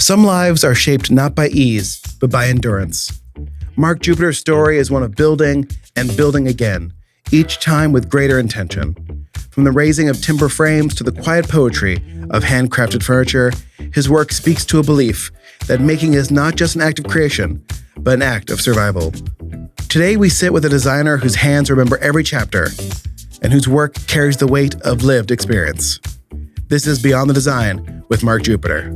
Some lives are shaped not by ease, but by endurance. Mark Jupiter's story is one of building and building again, each time with greater intention. From the raising of timber frames to the quiet poetry of handcrafted furniture, his work speaks to a belief that making is not just an act of creation, but an act of survival. Today we sit with a designer whose hands remember every chapter and whose work carries the weight of lived experience. This is Beyond the Design with Mark Jupiter.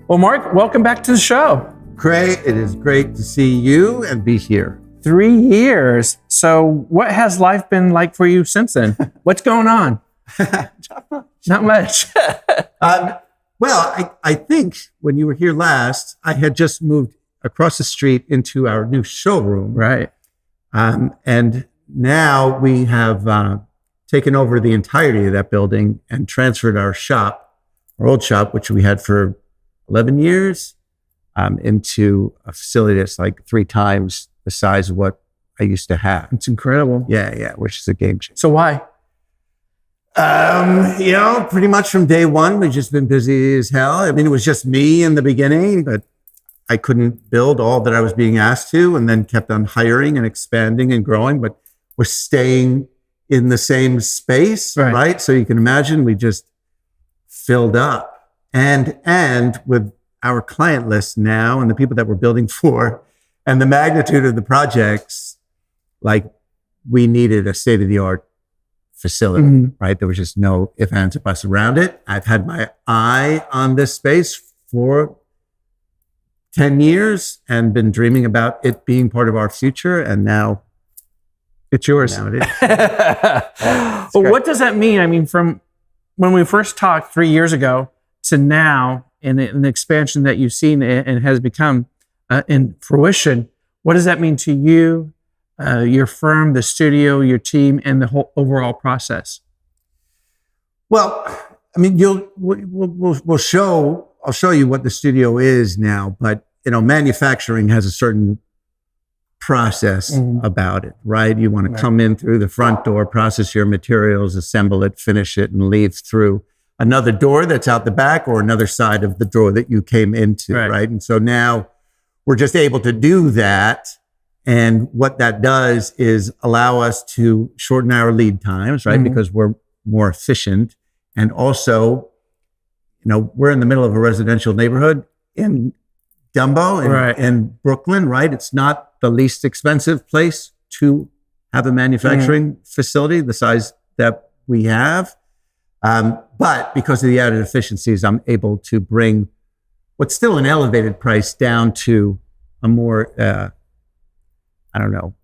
Well, Mark, welcome back to the show. Great. It is great to see you and be here. 3 years. So what has life been like for you since then? What's going on? Not much. Well, I think when you were here last, I had just moved across the street into our new showroom. Right. And now we have taken over the entirety of that building and transferred our old shop, which we had for 11 years, into a facility that's like 3 times the size of what I used to have. It's incredible. Yeah, which is a game changer. So why? Pretty much from day one, we've just been busy as hell. I mean, it was just me in the beginning, but I couldn't build all that I was being asked to, and then kept on hiring and expanding and growing, but we're staying in the same space, right? So you can imagine we just filled up. And with our client list now and the people that we're building for and the magnitude of the projects, like we needed a state-of-the-art facility, right? There was just no ifs, ands, or buts around it. I've had my eye on this space for 10 years and been dreaming about it being part of our future. And now it's yours. Now it is. Well, what does that mean? I mean, from when we first talked 3 years ago to now, and the expansion that you've seen and has become in fruition, what does that mean to you, your firm, the studio, your team, and the whole overall process? Well, I mean, I'll show you what the studio is now, but manufacturing has a certain process about it, right? You want to come in through the front door, process your materials, assemble it, finish it, and leave through another door that's out the back or another side of the door that you came into, right? And so now we're just able to do that. And what that does is allow us to shorten our lead times, right? Because we're more efficient. And also, we're in the middle of a residential neighborhood in Dumbo, in Brooklyn, right? It's not the least expensive place to have a manufacturing facility the size that we have. But because of the added efficiencies, I'm able to bring what's still an elevated price down to a more,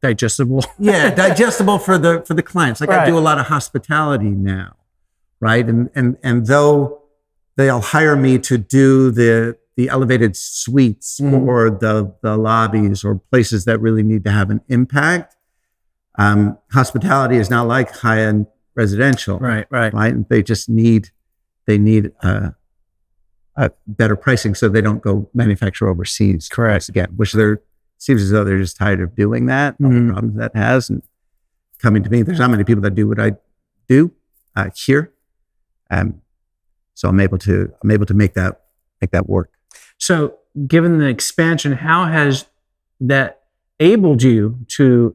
digestible. Digestible for the clients. Like I do a lot of hospitality now, right? And though they'll hire me to do the elevated suites or the lobbies or places that really need to have an impact, hospitality is not like high-end residential, right? And they just need a better pricing so they don't go manufacture overseas. Correct. Again, which seems as though they're just tired of doing that. All the problems that has, and coming to me, there's not many people that do what I do here, so I'm able to make that work. So, given the expansion, how has that enabled you to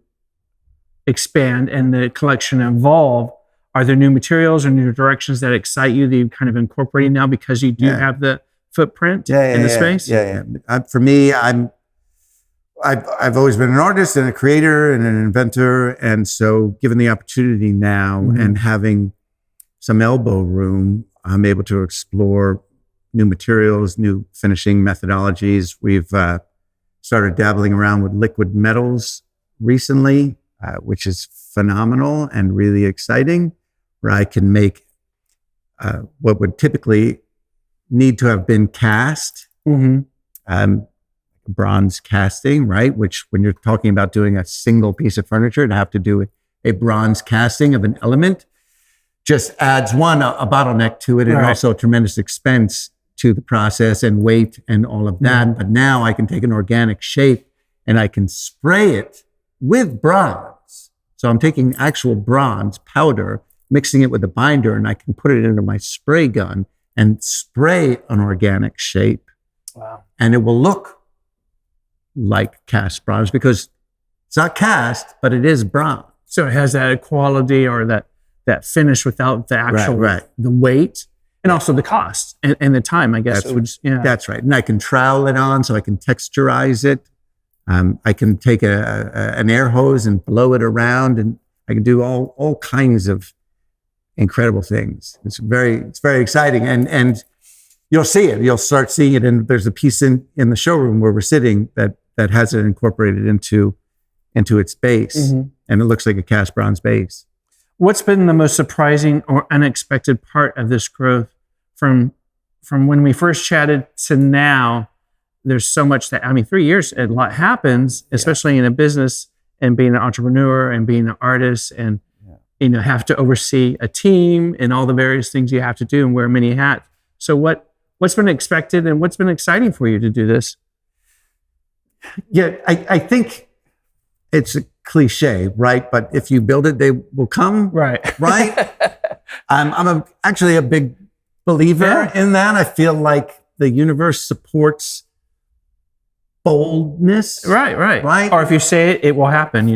expand and the collection evolve? Are there new materials or new directions that excite you that you're kind of incorporating now because you do have the footprint in the space? For me, I've always been an artist and a creator and an inventor. And so given the opportunity now and having some elbow room, I'm able to explore new materials, new finishing methodologies. We've started dabbling around with liquid metals recently, which is phenomenal and really exciting, where I can make what would typically need to have been cast, bronze casting, right? Which when you're talking about doing a single piece of furniture, to have to do a bronze casting of an element just adds a bottleneck to it and also a tremendous expense to the process and weight and all of that. But now I can take an organic shape and I can spray it with bronze. So I'm taking actual bronze powder mixing it with the binder, and I can put it into my spray gun and spray an organic shape. Wow. And it will look like cast bronze because it's not cast, but it is bronze. So it has that quality or that finish without the actual the weight and also the cost and the time, I guess. That's right. And I can trowel it on so I can texturize it. I can take an air hose and blow it around, and I can do all kinds of incredible things. It's very exciting. And you'll see it. You'll start seeing it. And there's a piece in the showroom where we're sitting that has it incorporated into its base. Mm-hmm. And it looks like a cast bronze base. What's been the most surprising or unexpected part of this growth from when we first chatted to now? There's so much 3 years, a lot happens, especially in a business and being an entrepreneur and being an artist and, have to oversee a team and all the various things you have to do and wear many hats. So what's been expected and what's been exciting for you to do this? Yeah, I think it's a cliche, right? But if you build it, they will come. Right. I'm actually a big believer in that. I feel like the universe supports boldness. Right. Or if you say it, it will happen,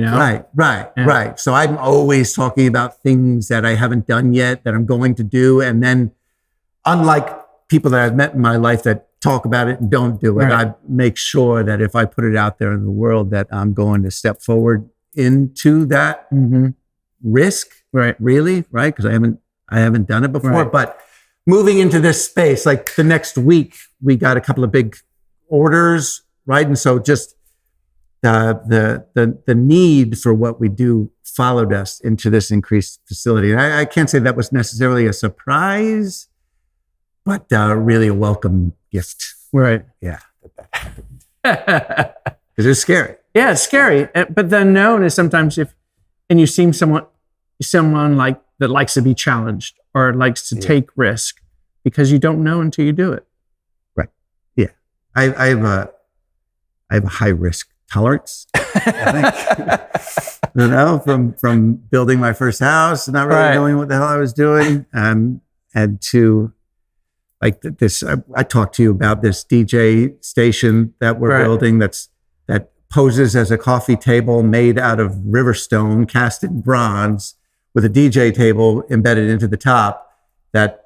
Right. So I'm always talking about things that I haven't done yet that I'm going to do. And then unlike people that I've met in my life that talk about it and don't do it, I make sure that if I put it out there in the world that I'm going to step forward into that risk, really, because I haven't done it before. But moving into this space, like the next week, we got a couple of big orders, right? And so just the need for what we do followed us into this increased facility. And I can't say that was necessarily a surprise, but really a welcome gift. Right. Yeah. Because it's scary. Yeah, it's scary. But the unknown is sometimes you see someone like that likes to be challenged or likes to take risk because you don't know until you do it. Right. Yeah. I have a high risk tolerance, I think. From building my first house, not really knowing what the hell I was doing, and to like this. I talked to you about this DJ station that we're building that poses as a coffee table made out of river stone, cast in bronze, with a DJ table embedded into the top that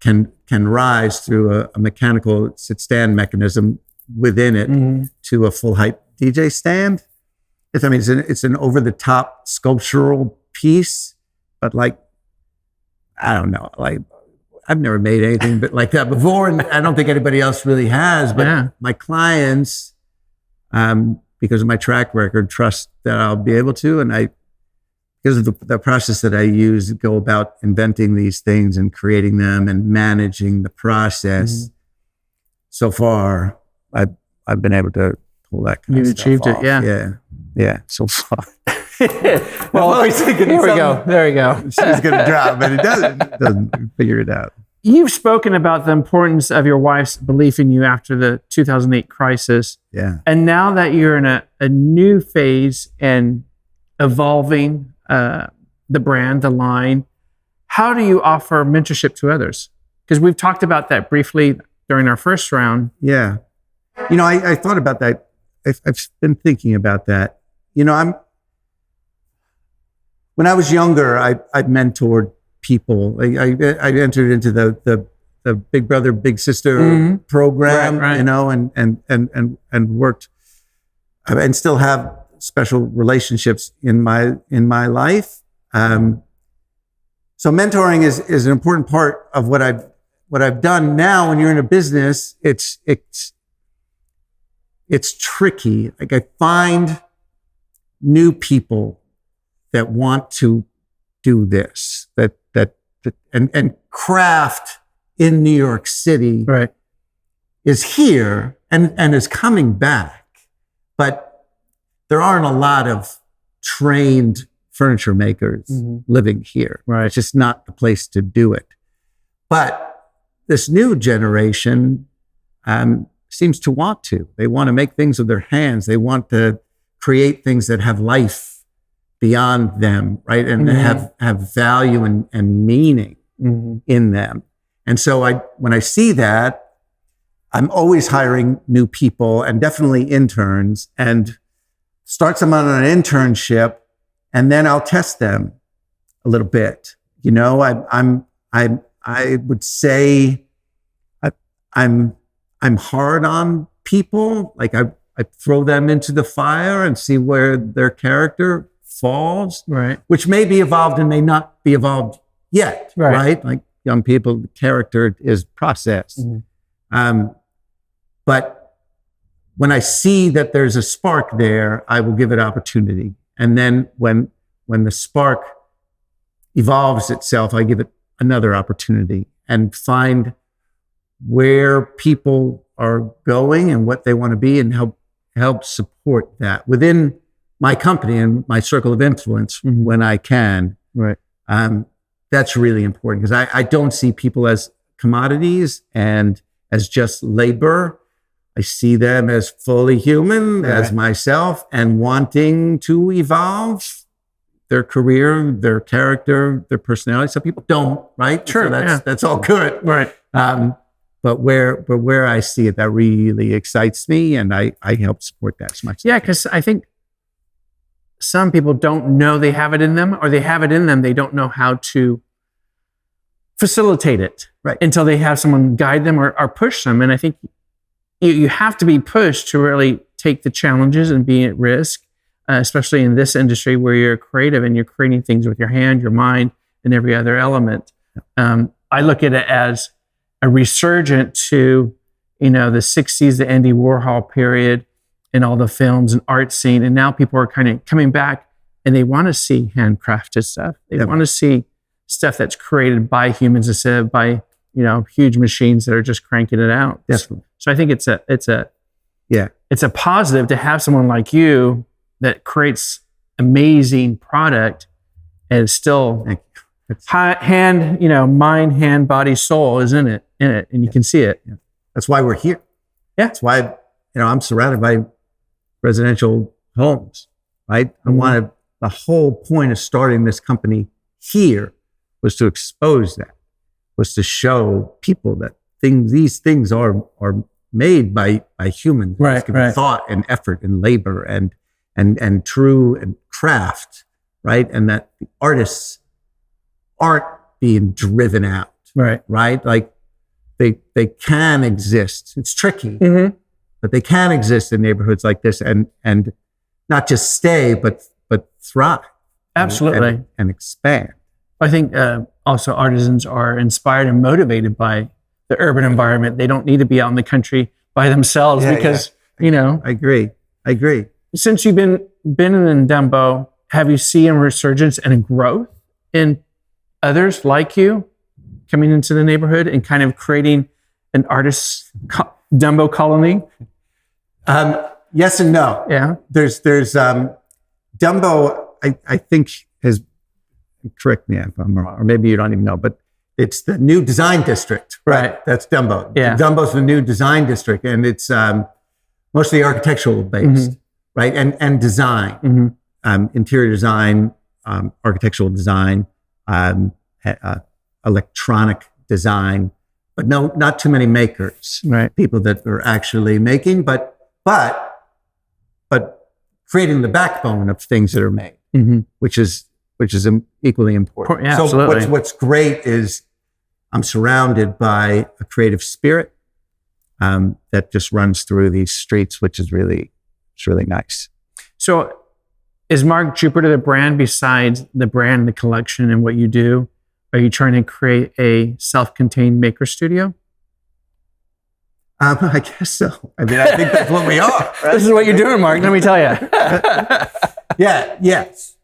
can rise through a mechanical sit-stand mechanism within it to a full height DJ stand. It's an over-the-top sculptural piece, but I don't know, I've never made anything but like that before, and I don't think anybody else really has. But my clients, because of my track record, trust that I'll be able to, and because of the process that I use to go about inventing these things and creating them and managing the process. So far, I've been able to pull that kind of stuff achieved off. it, yeah, so far. Well, here we go. There we go. She's gonna drop, but it doesn't figure it out. You've spoken about the importance of your wife's belief in you after the 2008 crisis. Yeah. And now that you're in a new phase and evolving the brand, the line, how do you offer mentorship to others? Because we've talked about that briefly during our first round. Yeah. I thought about that. I've been thinking about that. When I was younger, I mentored people. I entered into the Big Brother, Big Sister program, and worked and still have special relationships in my life. So mentoring is an important part of what I've done. Now, when you're in a business, it's tricky. Like I find new people that want to do this, and craft in New York City is here and is coming back. But there aren't a lot of trained furniture makers living here. It's just not the place to do it. But this new generation seems to want to. They want to make things with their hands. They want to create things that have life beyond them, right? And have value and meaning in them. And so when I see that, I'm always hiring new people and definitely interns, and start someone on an internship, and then I'll test them a little bit. You know, I would say I'm hard on people. Like I throw them into the fire and see where their character falls, right? Which may be evolved and may not be evolved yet, right? Like young people, the character is processed. But when I see that there's a spark there, I will give it opportunity. And then when the spark evolves itself, I give it another opportunity and find where people are going and what they want to be, and help support that within my company and my circle of influence when I can. Right. That's really important, because I don't see people as commodities and as just labor. I see them as fully human, as myself, and wanting to evolve their career, their character, their personality. Some people don't, right? Sure, so that's all good, right? But where I see it, that really excites me, and I help support that as much. Yeah, because I think some people don't know they have it in them, or they have it in them, they don't know how to facilitate it, right, until they have someone guide them or push them. And I think you have to be pushed to really take the challenges and be at risk, especially in this industry where you're creative and you're creating things with your hand, your mind, and every other element. I look at it as a resurgent to, the 60s, the Andy Warhol period, and all the films and art scene. And now people are kind of coming back, and they want to see handcrafted stuff. They want to see stuff that's created by humans instead of by, huge machines that are just cranking it out. Definitely. So I think it's a positive to have someone like you that creates amazing product and is still hand, mind, hand, body, soul is in it, and you can see it. Yeah. That's why we're here. Yeah. That's why, I'm surrounded by residential homes, right? I wanted, the whole point of starting this company here was to expose that, was to show people that these things are made by humans. Right. Thought and effort and labor and true and craft, right? And that the artists aren't being driven out, right? Like they can exist. It's tricky, but they can exist in neighborhoods like this and not just stay, but thrive. Absolutely. And expand. I think also artisans are inspired and motivated by the urban environment. They don't need to be out in the country by themselves because, I agree. Since you've been in Dumbo, have you seen a resurgence and a growth in others like you coming into the neighborhood and kind of creating an artist Dumbo colony? Yes and no. Yeah. There's Dumbo, I think has, correct me if I'm wrong, or maybe you don't even know, but it's the new design district. Right. That's Dumbo. Yeah. Dumbo's the new design district, and it's mostly architectural based, right? And design, interior design, architectural design, electronic design, but no, not too many makers. Right. People that are actually making, but creating the backbone of things that are made, which is equally important. Yeah, so absolutely. what's great is I'm surrounded by a creative spirit that just runs through these streets, which is really nice. So is Mark Jupiter the brand besides the brand, the collection, and what you do? Are you trying to create a self-contained maker studio? I guess so. I think that's what we are. Right? This is what you're doing, Mark. Let me tell you. Yes.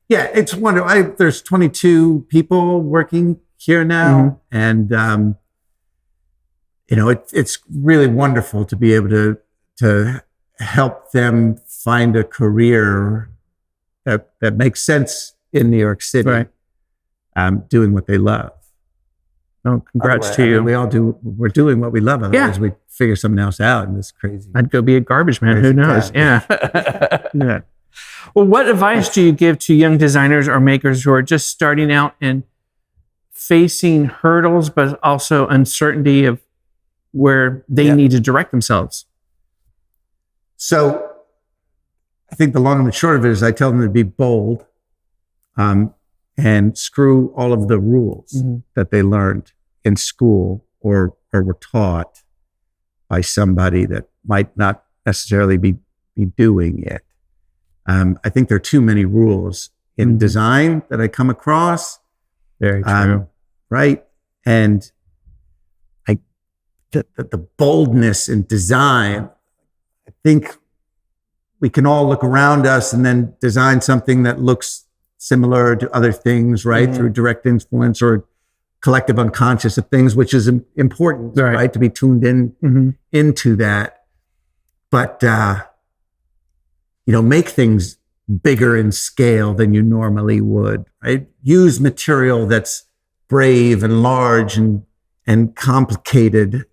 Yeah, it's wonderful. There's 22 people working here now, and it's really wonderful to be able to help them find a career that makes sense in New York City, right? Doing what they love. Oh, congrats to you. We all do. We're doing what we love. Otherwise, we figure something else out, and it's crazy. I'd go be a garbage man. Who knows? Yeah. Yeah. Well, what advice do you give to young designers or makers who are just starting out and facing hurdles, but also uncertainty of where they need to direct themselves? So I think the long and the short of it is I tell them to be bold, and screw all of the rules that they learned in school or were taught by somebody that might not necessarily be doing it. I think there are too many rules in design that I come across. Very true. Right. And the boldness in design, I think we can all look around us and then design something that looks similar to other things, right? Through direct influence or collective unconscious of things, which is important, right? To be tuned in into that. But, make things bigger in scale than you normally would, right? Use material that's brave and large and complicated,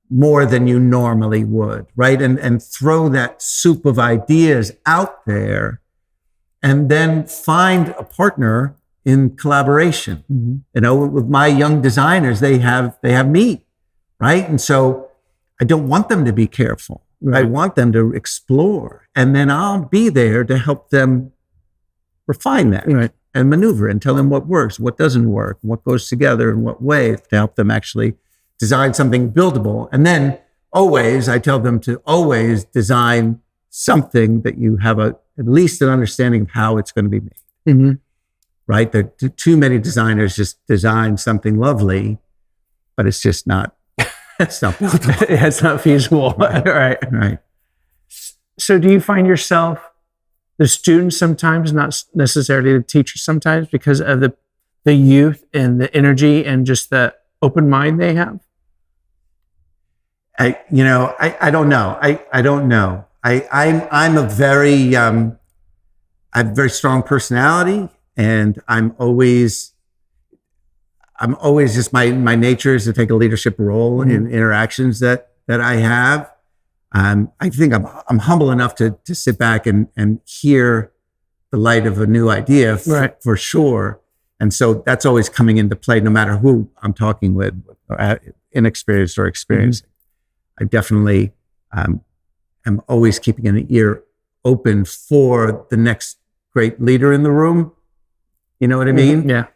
more than you normally would, right? And throw that soup of ideas out there and then find a partner in collaboration. With my young designers, they have me, right? And so I don't want them to be careful. I want them to explore, and then I'll be there to help them refine that and maneuver and tell them what works, what doesn't work, what goes together in what way to help them actually design something buildable. And then I tell them to always design something that you have at least an understanding of how it's going to be made. Right? There are too many designers just design something lovely, but it's just not. It's not buildable. It's not feasible. Right. So do you find yourself the student sometimes, not necessarily the teacher sometimes, because of the youth and the energy and just the open mind they have? I don't know. I don't know. I'm a very, I have a very strong personality, and I'm always just my nature is to take a leadership role in interactions that I have. I think I'm humble enough to sit back and hear the light of a new idea for sure. And so that's always coming into play, no matter who I'm talking with, inexperienced or experienced. I definitely am always keeping an ear open for the next great leader in the room. You know what I mean? Yeah.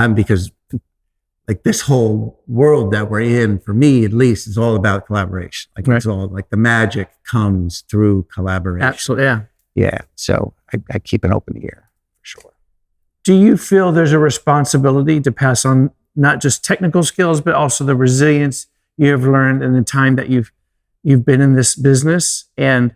Because like this whole world that we're in, for me at least, is all about collaboration. Like it's all like the magic comes through collaboration. Absolutely, yeah. Yeah. So I keep an open ear for sure. Do you feel there's a responsibility to pass on not just technical skills, but also the resilience you have learned in the time that you've been in this business, and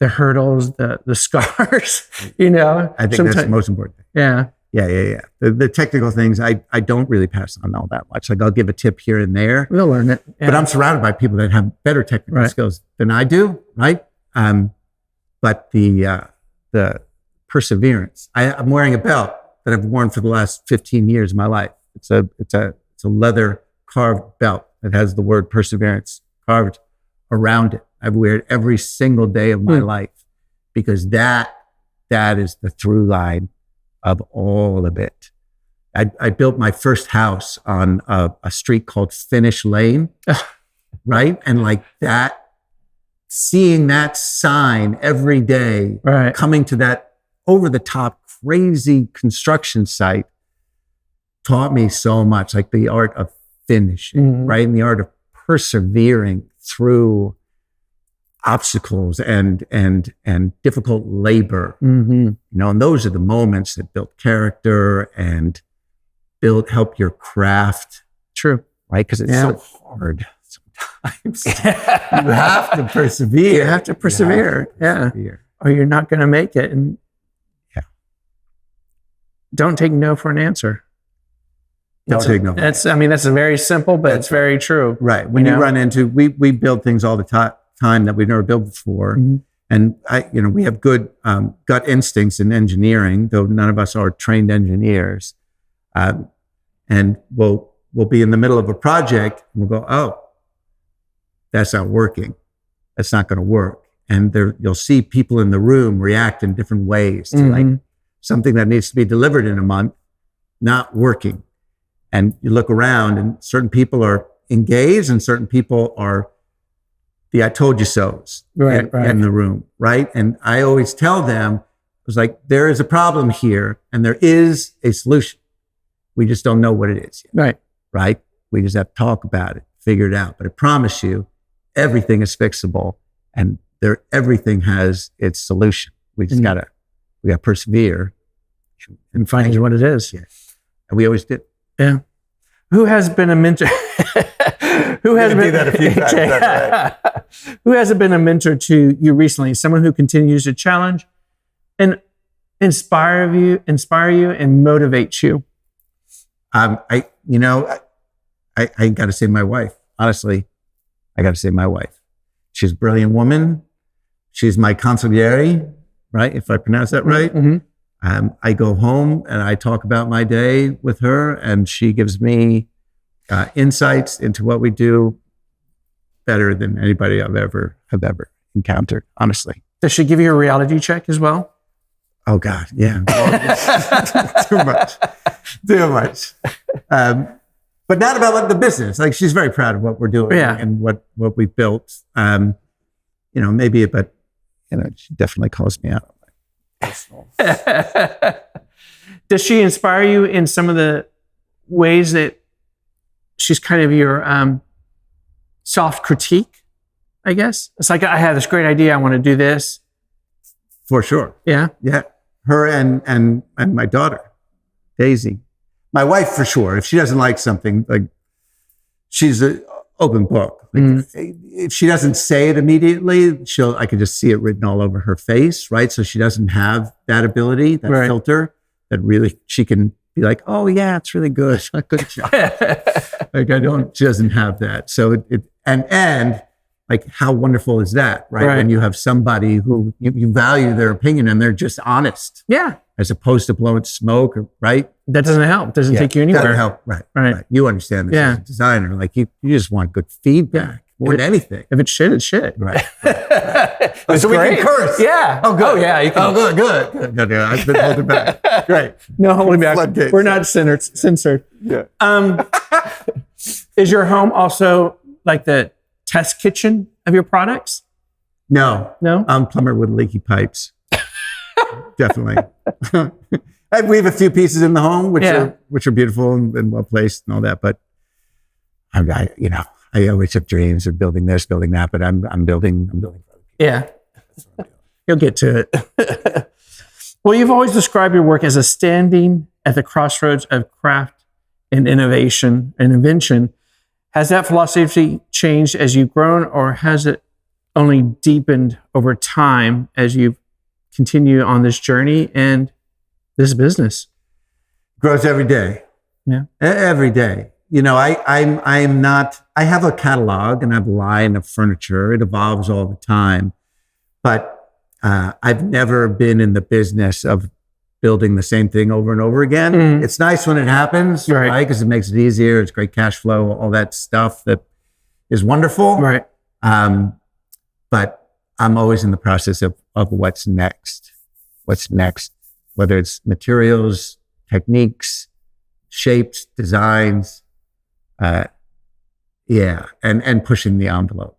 the hurdles, the scars, I think that's the most important thing. Yeah. Yeah. The technical things, I don't really pass on all that much. Like I'll give a tip here and there. We'll learn it. Yeah. But I'm surrounded by people that have better technical skills than I do, right? But the perseverance. I'm wearing a belt that I've worn for the last 15 years of my life. It's a leather carved belt that has the word perseverance carved around it. I've wear it every single day of my life, because that is the through line of all of it. I built my first house on a street called Finish Lane, right? And like that, seeing that sign every day, coming to that over the top crazy construction site taught me so much, like the art of finishing, right? And the art of persevering through obstacles and difficult labor, and those are the moments that build character and help your craft. True. Right? Because it's so hard sometimes. You have to persevere. You have to persevere. Or you're not going to make it. And don't take no for an answer. Don't take no for an answer. That's very simple, but it's very true. Right. When you run into, we build things all the time that we've never built before. And we have good gut instincts in engineering, though none of us are trained engineers. And we'll be in the middle of a project and we'll go, oh, that's not working. That's not going to work. and you'll see people in the room react in different ways to like something that needs to be delivered in a month, not working. And you look around and certain people are engaged and certain people are the I told you so's in the room, right? And I always tell them, it was like, there is a problem here and there is a solution. We just don't know what it is yet. Right? We just have to talk about it, figure it out. But I promise you, everything is fixable and everything has its solution. We just gotta persevere and find what it is. Yeah. And we always did. Yeah. Who has been a mentor? Who has been that a few times? Right. Who hasn't been a mentor to you recently? Someone who continues to challenge and inspire you and motivate you. I got to say my wife. Honestly, I got to say my wife. She's a brilliant woman. She's my consigliere, right? If I pronounce that right. I go home and I talk about my day with her, and she gives me insights into what we do better than anybody have ever encountered. Honestly, does she give you a reality check as well? Oh God, yeah, too much. But not about the business. Like she's very proud of what we're doing and what we've built. Maybe, but she definitely calls me out. Does she inspire you in some of the ways that she's kind of your soft critique, I guess? It's like, I have this great idea, I want to do this. For sure. Yeah. Her and my daughter, Daisy. My wife, for sure. If she doesn't like something, like she's an open book. Like, if she doesn't say it immediately, I can just see it written all over her face, right? So she doesn't have that ability, that filter, that really she can be like, oh yeah, it's really good. Good job. She doesn't have that. So and like, how wonderful is that, right? When you have somebody who you value their opinion and they're just honest. Yeah. As opposed to blowing smoke, right? That doesn't help. Doesn't take you anywhere. Doesn't help. Right. You understand this as a designer. Like you just want good feedback more than anything. If it's shit, it's shit. Right. So we can curse. Yeah. Oh, good. Oh, yeah. You can. Oh, good. No, I've been holding back. Great. No holding back. Floodgates. We're not censored. Yeah. Is your home also like the test kitchen of your products? No. I'm plumber with leaky pipes. Definitely. We have a few pieces in the home, which are beautiful and well placed and all that. But I always have dreams of building this, building that. But I'm building for other people. Yeah, you'll get to it. Well, you've always described your work as a standing at the crossroads of craft and innovation and invention. Has that philosophy changed as you've grown, or has it only deepened over time as you've continued on this journey and this business? Grows every day. Yeah. Every day. I have a catalog and I have a line of furniture. It evolves all the time. But I've never been in the business of building the same thing over and over again. It's nice when it happens, right? Because it makes it easier. It's great cash flow, all that stuff that is wonderful. Right. But I'm always in the process of what's next. What's next? Whether it's materials, techniques, shapes, designs, and pushing the envelope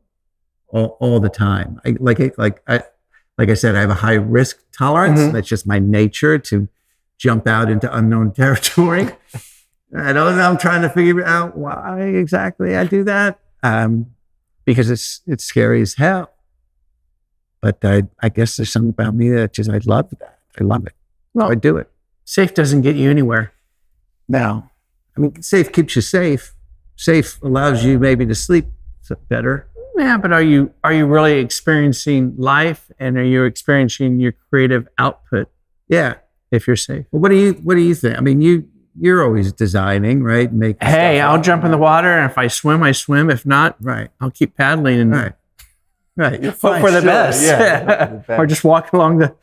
all the time. Like I said, I have a high risk tolerance. That's just my nature to jump out into unknown territory. I'm trying to figure out why exactly I do that. Because it's scary as hell. But I guess there's something about me that I love that. I love it. Well, so I do it. Safe doesn't get you anywhere. No. I mean, safe keeps you safe. Safe allows you maybe to sleep better. Yeah, but are you really experiencing life, and are you experiencing your creative output? Yeah. If you're safe. Well, what do you think? I mean, you're always designing, right? I'll jump in the water, and if I swim, I swim. If not, I'll keep paddling and right. Hope for the best. Yeah. Or just walk along the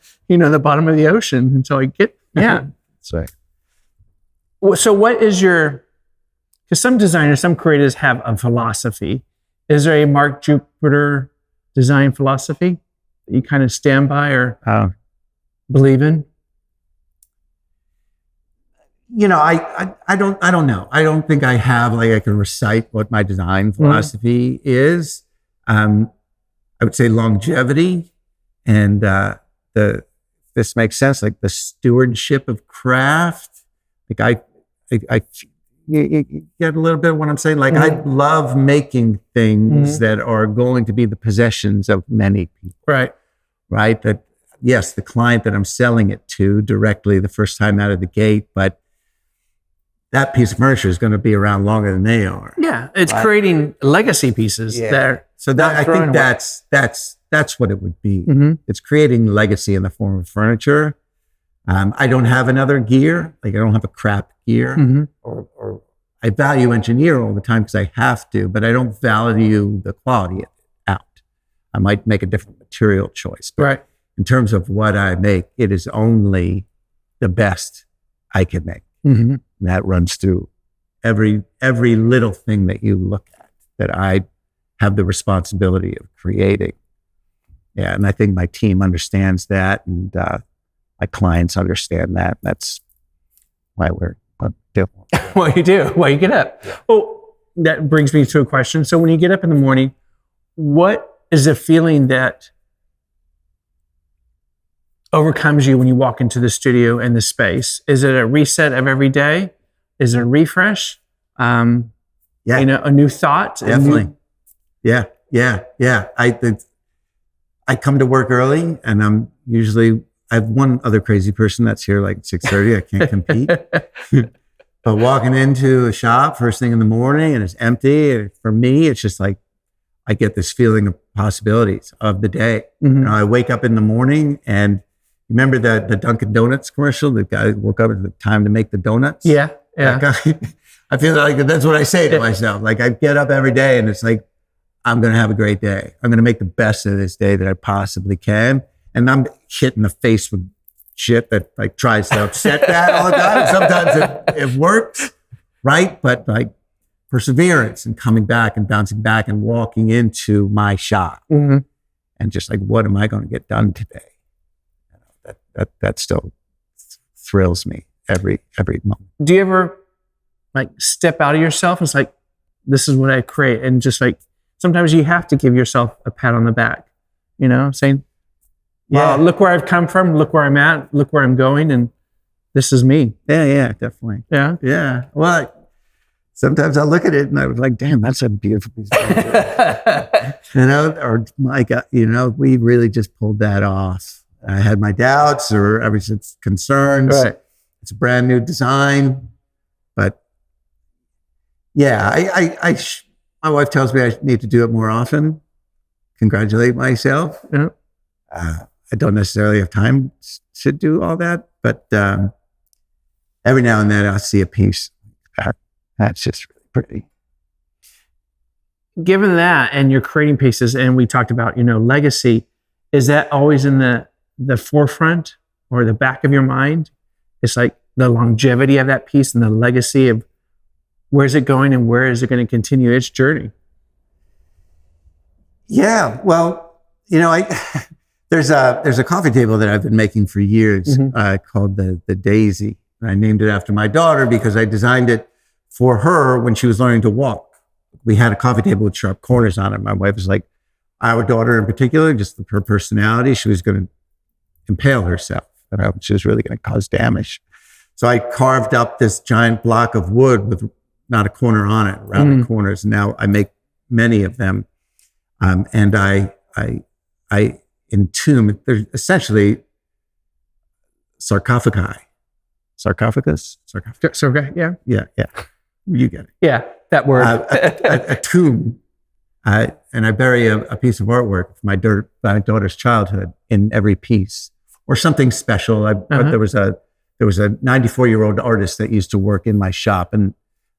bottom of the ocean until I get. Yeah. That's right. So what is because some designers, some creators have a philosophy. Is there a Mark Jupiter design philosophy you kind of stand by or believe in? I don't know. I don't think I have I can recite what my design philosophy is. I would say longevity and this makes sense, like the stewardship of craft. Like you get a little bit of what I'm saying. Like I love making things that are going to be the possessions of many people. Right. That yes, the client that I'm selling it to directly the first time out of the gate, but that piece of furniture is going to be around longer than they are. Yeah, it's creating legacy pieces there. So that I think that's what it would be. It's creating legacy in the form of furniture. I don't have another gear. Like I don't have a crap gear, or I value engineer all the time because I have to, but I don't value the quality of it out. I might make a different material choice, but in terms of what I make, it is only the best I can make. And that runs through every little thing that you look at that I have the responsibility of creating. Yeah, and I think my team understands that, and my clients understand that. That's why we're doing what you do, why you get up. Well, that brings me to a question. So when you get up in the morning, what is the feeling that overcomes you when you walk into the studio and the space? Is it a reset of every day? Is it a refresh? A new thought? Definitely. Yeah. I come to work early, and I have one other crazy person that's here like 6:30. I can't compete. But walking into a shop first thing in the morning and it's empty, for me, it's just like, I get this feeling of possibilities of the day. I wake up in the morning, and remember the Dunkin' Donuts commercial? The guy woke up at the time to make the donuts. Yeah. I feel like that's what I say to myself. Like I get up every day, and it's like, I'm going to have a great day. I'm going to make the best of this day that I possibly can. And I'm hit in the face with shit that like tries to upset that all the time. Sometimes it works, right? But like perseverance and coming back and bouncing back and walking into my shop and just like, what am I going to get done today? That still thrills me every moment. Do you ever like step out of yourself? It's like, this is what I create. And just like, sometimes you have to give yourself a pat on the back, saying, wow, look where I've come from, look where I'm at, look where I'm going, and this is me. Yeah, definitely. Yeah. Well, sometimes I look at it and I was like, damn, that's a beautiful piece of furniture. Or my God, we really just pulled that off. I had my doubts or every concerns. Right. It's a brand new design, but yeah, my wife tells me I need to do it more often. Congratulate myself. Yeah. I don't necessarily have time to do all that, but every now and then I'll see a piece. That's just really pretty. Given that, and you're creating pieces, and we talked about, legacy, is that always in the forefront or the back of your mind? It's like the longevity of that piece and the legacy of where's it going and where is it going to continue its journey? Yeah, well, there's a coffee table that I've been making for years called the Daisy. And I named it after my daughter because I designed it for her when she was learning to walk. We had a coffee table with sharp corners on it. My wife was like, our daughter in particular, just her personality, she was going to impale herself. She was really going to cause damage. So I carved up this giant block of wood with not a corner on it, rounded corners. Now I make many of them. And I entomb, they're essentially sarcophagus. Yeah. Yeah. You get it. Yeah, that word. A tomb. And I bury a piece of artwork from my daughter's childhood in every piece, or something special. But there was a 94-year-old artist that used to work in my shop, and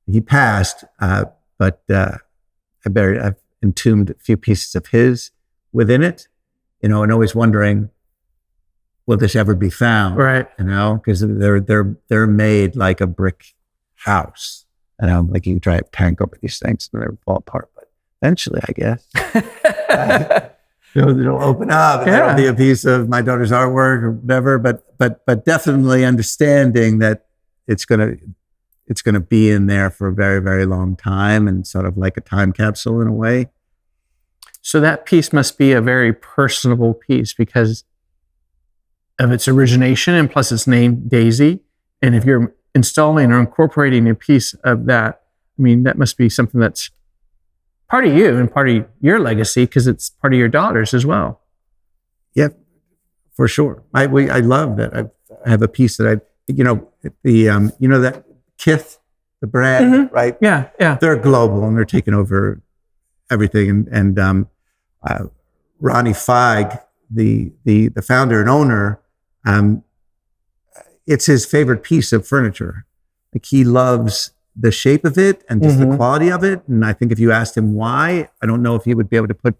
he passed. But I've entombed a few pieces of his within it, and always wondering, will this ever be found? Right. Because they're made like a brick house, and like you drive a tank over these things and they fall apart. But eventually, I guess. it'll open up and that'll be a piece of my daughter's artwork or whatever. But definitely understanding that it's gonna be in there for a very, very long time and sort of like a time capsule in a way. So that piece must be a very personable piece because of its origination and plus its name, Daisy. And if you're installing or incorporating a piece of that, I mean, that must be something that's part of you and part of your legacy because it's part of your daughter's as well. Yeah, for sure. I love that. I have a piece that that Kith, the brand, right? Yeah. They're global and they're taking over everything. And Ronnie Feig, the founder and owner, it's his favorite piece of furniture. Like he loves the shape of it and just the quality of it. And I think if you asked him why, I don't know if he would be able to put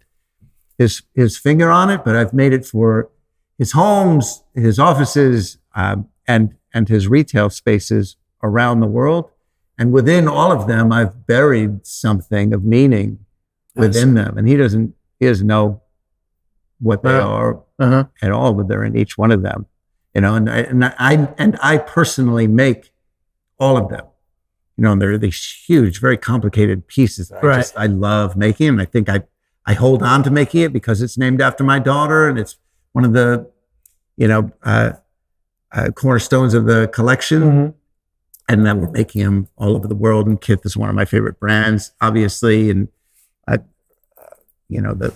his finger on it, but I've made it for his homes, his offices, and his retail spaces around the world. And within all of them, I've buried something of meaning within them. And he doesn't know what they are at all, but they're in each one of them. And I personally make all of them. And they're these huge, very complicated pieces that I love making. And I think I hold on to making it because it's named after my daughter and it's one of the, cornerstones of the collection. And then we're making them all over the world. And Kith is one of my favorite brands, obviously. And the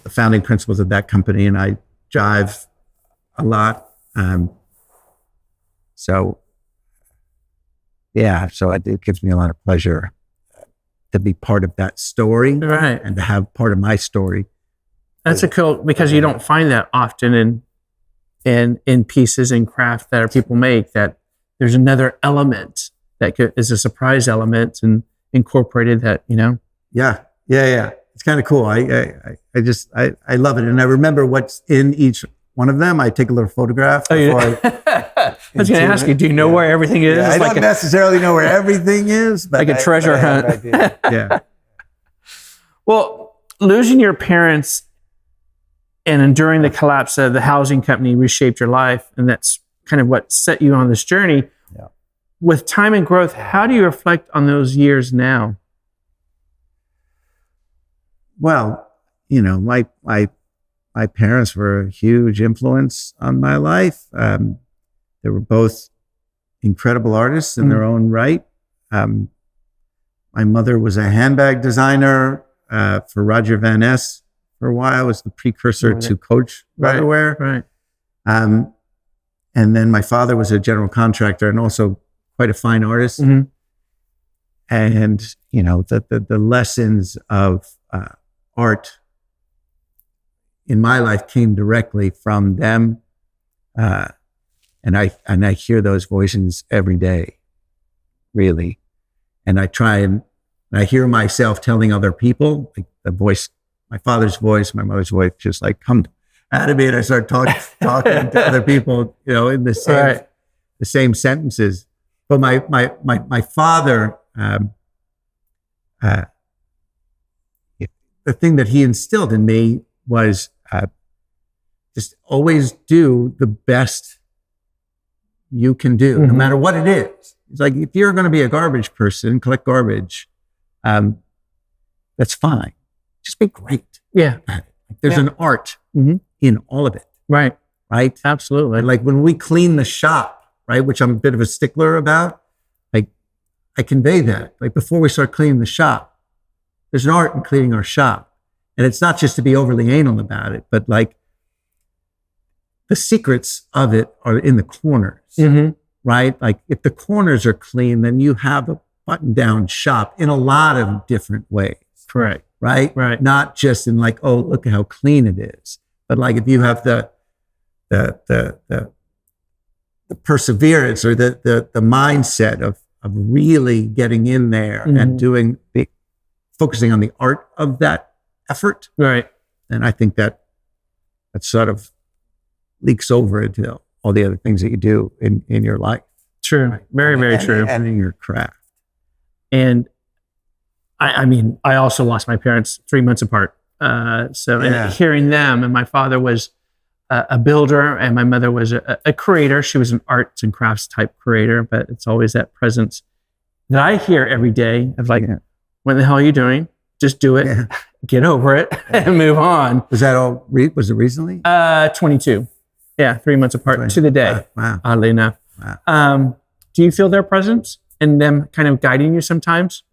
founding principles of that company and I jive a lot. So it gives me a lot of pleasure to be part of that story and to have part of my story. That's a cool, because you don't find that often in pieces and craft that people make, that there's another element that is a surprise element and incorporated that, Yeah. It's kind of cool. I love it. And I remember what's in each one of them. I take a little photograph. I was going to ask you, do you know where everything is? Yeah, I don't necessarily know where everything is, but like a treasure hunt. Yeah. Well, losing your parents and enduring the collapse of the housing company reshaped your life. And that's kind of what set you on this journey. Yeah. With time and growth, how do you reflect on those years now? Well, my parents were a huge influence on my life. They were both incredible artists in their own right. My mother was a handbag designer for Roger Van Ness for a while. Was the precursor to Coach Underwear. Right. And then my father was a general contractor and also quite a fine artist. And the lessons of art in my life came directly from them. And I hear those voices every day, really. And I try and I hear myself telling other people, like the voice, my father's voice, my mother's voice, just like come out of me. And I start talking to other people, in the same sentences. But my father, the thing that he instilled in me was just always do the best you can do, no matter what it is. It's like, if you're going to be a garbage person, collect garbage, that's fine. Just be great. Yeah. Like, there's an art in all of it. Right. Right? Absolutely. And like when we clean the shop, right, which I'm a bit of a stickler about, like I convey that. Like before we start cleaning the shop, there's an art in cleaning our shop. And it's not just to be overly anal about it, but like the secrets of it are in the corners, right? Like if the corners are clean, then you have a button down shop in a lot of different ways. Correct. Right? Right. Not just in like, oh, look at how clean it is. But like if you have the perseverance or the mindset of really getting in there and focusing on the art of that effort. Right. And I think that sort of leaks over into all the other things that you do in your life. True. Right. Very, very true. And in your craft. And I mean, I also lost my parents 3 months apart. And hearing them, and my father was a builder and my mother was a creator. She was an arts and crafts type creator, but it's always that presence that I hear every day of like, what the hell are you doing? Just do it, get over it, and move on. Was that all? Was it recently? 22. Yeah, 3 months apart to the day. Wow. Oddly enough. Wow. Do you feel their presence and them kind of guiding you sometimes?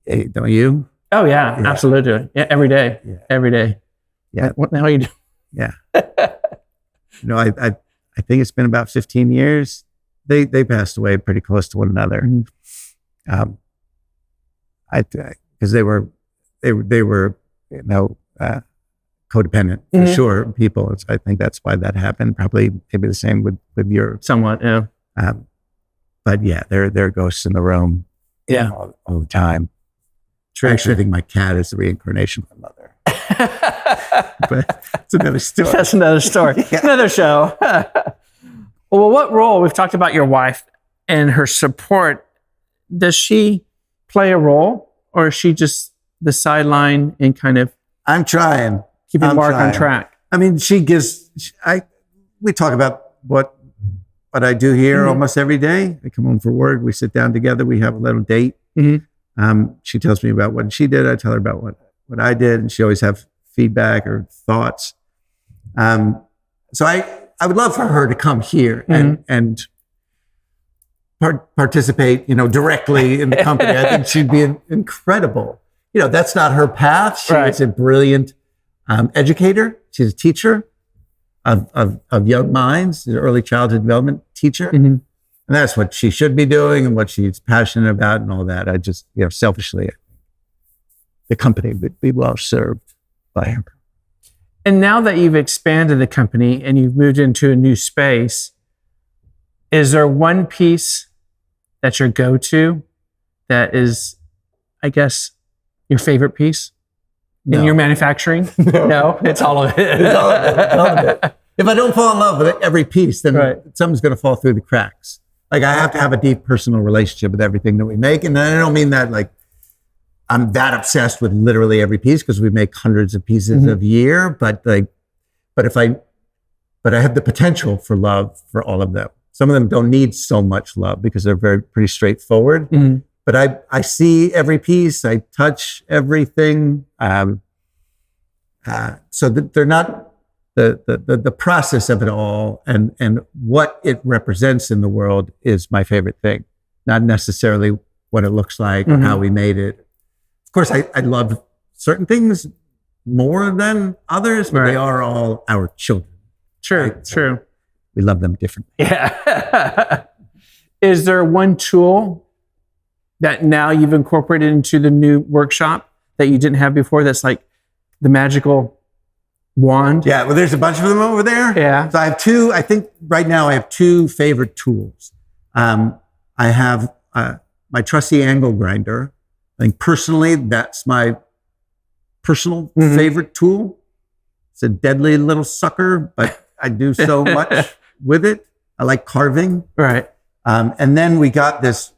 Hey, don't you? Oh yeah, absolutely. Yeah, every day. Yeah. Every day. Yeah. What the hell are you doing? Yeah. I think it's been about 15 years. They passed away pretty close to one another. Mm-hmm. Because they were codependent for sure people. I think that's why that happened. Probably maybe the same with your somewhat, yeah. But yeah, there are ghosts in the room. Yeah, all the time. True. Actually, I think my cat is the reincarnation of my mother. But it's another story. That's another story. Another show. Well, what role? We've talked about your wife and her support. Does she play a role, or is she just the sideline and kind of? I'm trying. Keeping Mark on track. I mean, we talk about what I do here almost every day. I come home from work. We sit down together. We have a little date. Mm-hmm. She tells me about what she did. I tell her about what I did, and she always have feedback or thoughts. So I would love for her to come here and participate, directly in the company. I think she'd be incredible. That's not her path. She's a brilliant educator. She's a teacher of young minds, an early childhood development teacher. Mm-hmm. And that's what she should be doing and what she's passionate about and all that. I just, selfishly, the company would be well served by her. And now that you've expanded the company and you've moved into a new space, is there one piece that's your go-to that is, I guess, your favorite piece in your manufacturing? No, it's all of it. It's all of it. If I don't fall in love with every piece, then something's going to fall through the cracks. Like I have to have a deep personal relationship with everything that we make. And I don't mean that like I'm that obsessed with literally every piece because we make hundreds of pieces a year, but I have the potential for love for all of them. Some of them don't need so much love because they're pretty straightforward. Mm-hmm. But I see every piece, I touch everything. So that they're not the process of it all and what it represents in the world is my favorite thing, not necessarily what it looks like or how we made it. Of course, I love certain things more than others, but they are all our children. True, right? True. So we love them differently. Yeah. Is there one tool that now you've incorporated into the new workshop that you didn't have before that's like the magical wand? Yeah, well, there's a bunch of them over there. Yeah. So I think right now I have two favorite tools. I have my trusty angle grinder. I think personally, that's my personal favorite tool. It's a deadly little sucker, but I do so much with it. I like carving. Right. And then we got this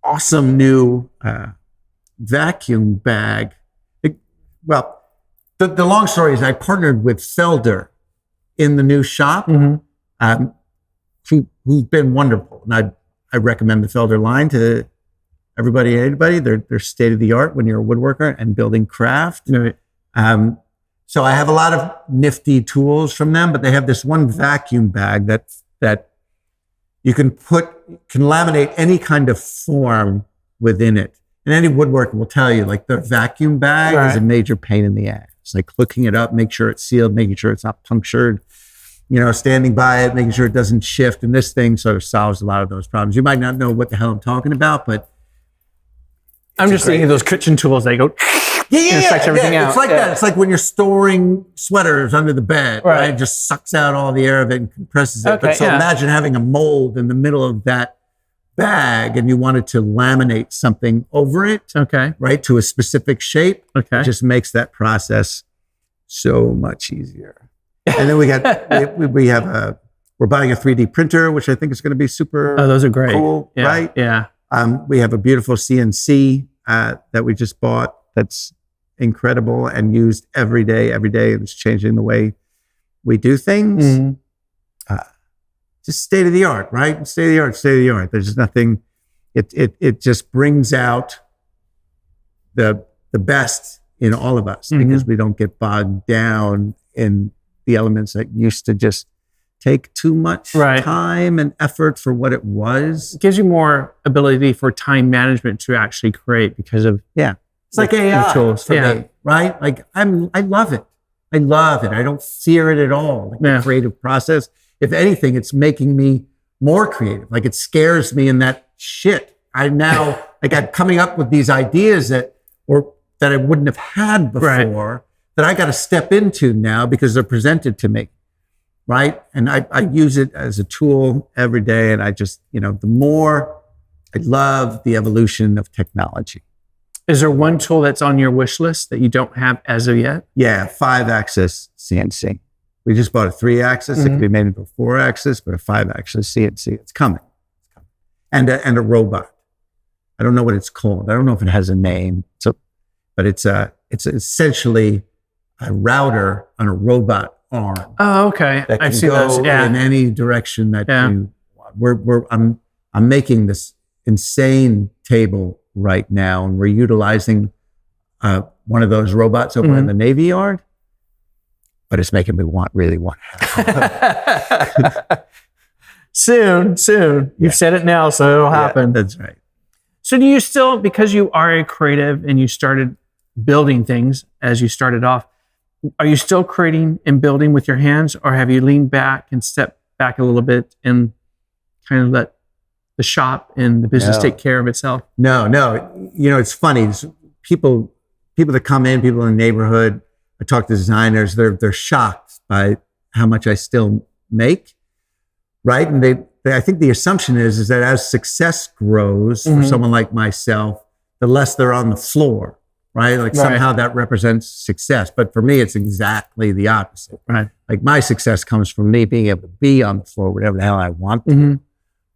awesome new vacuum bag. The long story is I partnered with Felder in the new shop, who's been wonderful. And I recommend the Felder line to anybody. They're state of the art when you're a woodworker and building craft. Right. So I have a lot of nifty tools from them, but they have this one vacuum bag that you can laminate any kind of form within it. And any woodworker will tell you, like the vacuum bag is a major pain in the ass. It's like hooking it up, make sure it's sealed, making sure it's not punctured, standing by it, making sure it doesn't shift. And this thing sort of solves a lot of those problems. You might not know what the hell I'm talking about, but I'm just thinking of those kitchen tools. They go, it sucks everything out. It's like that. It's like when you're storing sweaters under the bed, right? It just sucks out all the air of it and compresses it. Okay, imagine having a mold in the middle of that bag and you wanted to laminate something over it, right, to a specific shape. It just makes that process so much easier. And then we're buying a 3D printer, which I think is going to be super. Oh, those are great. Cool, right? Yeah. We have a beautiful CNC that we just bought. incredible and used every day. Every day it's changing the way we do things. Just state of the art, right? State of the art, state of the art. There's just nothing, it just brings out the best in all of us because we don't get bogged down in the elements that used to just take too much time and effort for what it was. It gives you more ability for time management to actually create because of it's like AI tools for me, right? Like I love it. I love it. I don't fear it at all. Like the creative process. If anything, it's making me more creative. Like it scares me in that shit. I now like I'm coming up with these ideas that I wouldn't have had before that I got to step into now because they're presented to me. Right. And I use it as a tool every day. And I just, the more I love the evolution of technology. Is there one tool that's on your wish list that you don't have as of yet? Yeah, 5-axis CNC. We just bought a 3-axis. It can be made into a 4-axis, but a 5-axis CNC. It's coming. And a robot. I don't know what it's called. I don't know if it has a name. But it's essentially a router on a robot arm. Oh, okay. I've seen those. Yeah. In any direction that you want. I'm making this insane table right now, and we're utilizing one of those robots over in the Navy Yard. But it's making me really want to. Soon. You've said it now, so it'll happen. That's right. So do you still, because you are a creative and you started building things as you started off, are you still creating and building with your hands, or have you leaned back and stepped back a little bit and kind of let the shop and the business take care of itself? No. It's funny. People that come in, people in the neighborhood, I talk to designers, they're shocked by how much I still make, right? And I think the assumption is that as success grows for someone like myself, the less they're on the floor, right? Like somehow that represents success. But for me, it's exactly the opposite. Right. Like my success comes from me being able to be on the floor, whatever the hell I want to,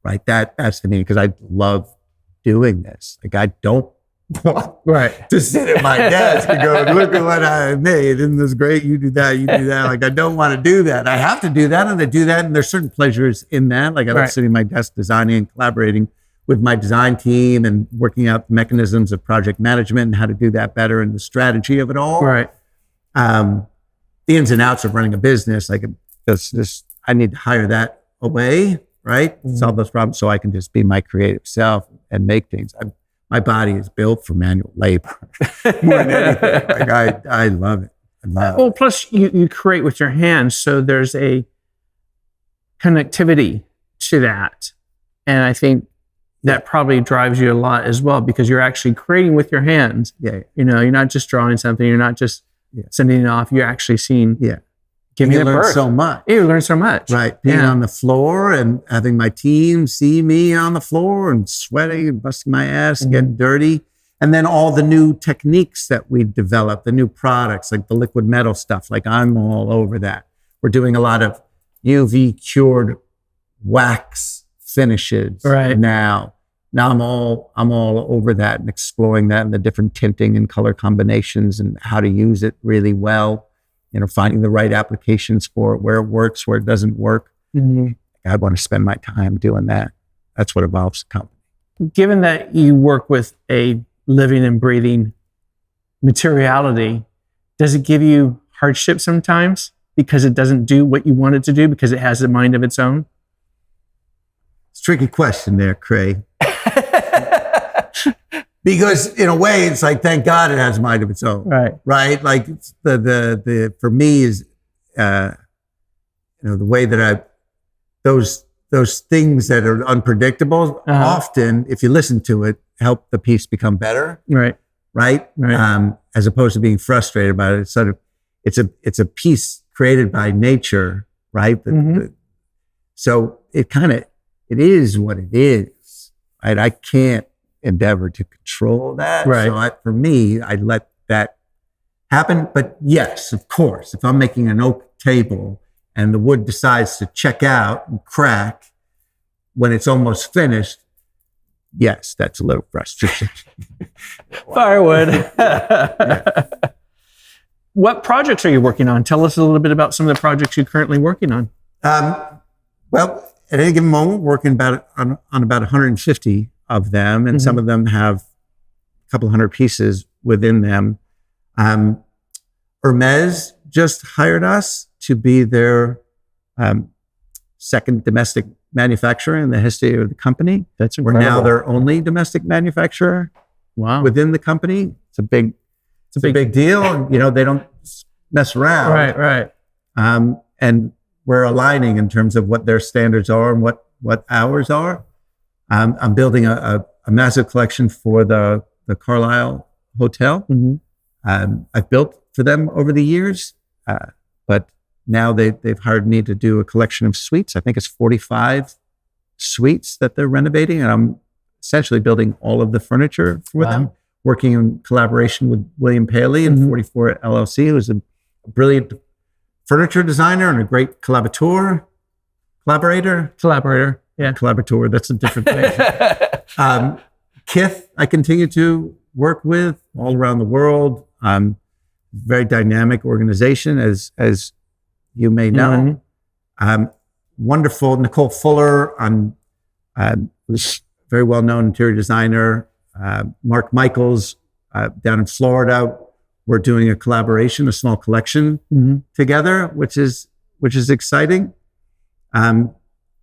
right? That's the meaning, because I love doing this. Like I don't want to sit at my desk and go, look at what I made. Isn't this great? You do that. Like I don't want to do that. I have to do that, and I do that. And there's certain pleasures in that. Like I love sitting at my desk designing and collaborating with my design team and working out the mechanisms of project management and how to do that better and the strategy of it all. Right. The ins and outs of running a business, like this, I need to hire that away, right? Solve those problems so I can just be my creative self and make things. My body is built for manual labor more than anything. Like I love it. Well, plus you create with your hands, so there's a connectivity to that. And I think that probably drives you a lot as well, because you're actually creating with your hands. Yeah. You're not just drawing something, you're not just sending it off, you're actually seeing giving it birth. So much. You learn so much. Right. Being on the floor and having my team see me on the floor and sweating and busting my ass and getting dirty. And then all the new techniques that we've developed, the new products, like the liquid metal stuff, like I'm all over that. We're doing a lot of UV cured wax finishes now. Now I'm all over that and exploring that and the different tinting and color combinations and how to use it really well. Finding the right applications for it, where it works, where it doesn't work. I want to spend my time doing that. That's what evolves the company. Given that you work with a living and breathing materiality, does it give you hardship sometimes because it doesn't do what you want it to do because it has a mind of its own? It's a tricky question there, Craig. Because in a way, it's like, thank God it has a mind of its own. Right. Like the for me is, the way that those things that are unpredictable, often, if you listen to it, help the piece become better. Right. As opposed to being frustrated about it. It's sort of, it's a piece created by nature. Right. So it is what it is. Right. I can't endeavor to control that. So for me, I let that happen. But yes, of course, if I'm making an oak table and the wood decides to check out and crack when it's almost finished, yes, that's a little frustrating. Firewood. what projects are you working on? Tell us a little bit about some of the projects you're currently working on. Well, at any given moment, we're working on about 150 of them, and some of them have a couple hundred pieces within them. Hermes just hired us to be their second domestic manufacturer in the history of the company. That's incredible. We're now their only domestic manufacturer. Wow. Within the company. It's a big deal. And, they don't mess around. Right. And we're aligning in terms of what their standards are and what ours are. I'm building a massive collection for the Carlisle Hotel. I've built for them over the years, but now they've hired me to do a collection of suites. I think it's 45 suites that they're renovating, and I'm essentially building all of the furniture for them, working in collaboration with William Paley and 44 LLC, who's a brilliant furniture designer and a great collaborator. Yeah. Collaborator, that's a different thing. Kith, I continue to work with all around the world. Very dynamic organization, as you may know. Wonderful Nicole Fuller, who's very well-known interior designer. Mark Michaels down in Florida. We're doing a collaboration, a small collection together, which is exciting. A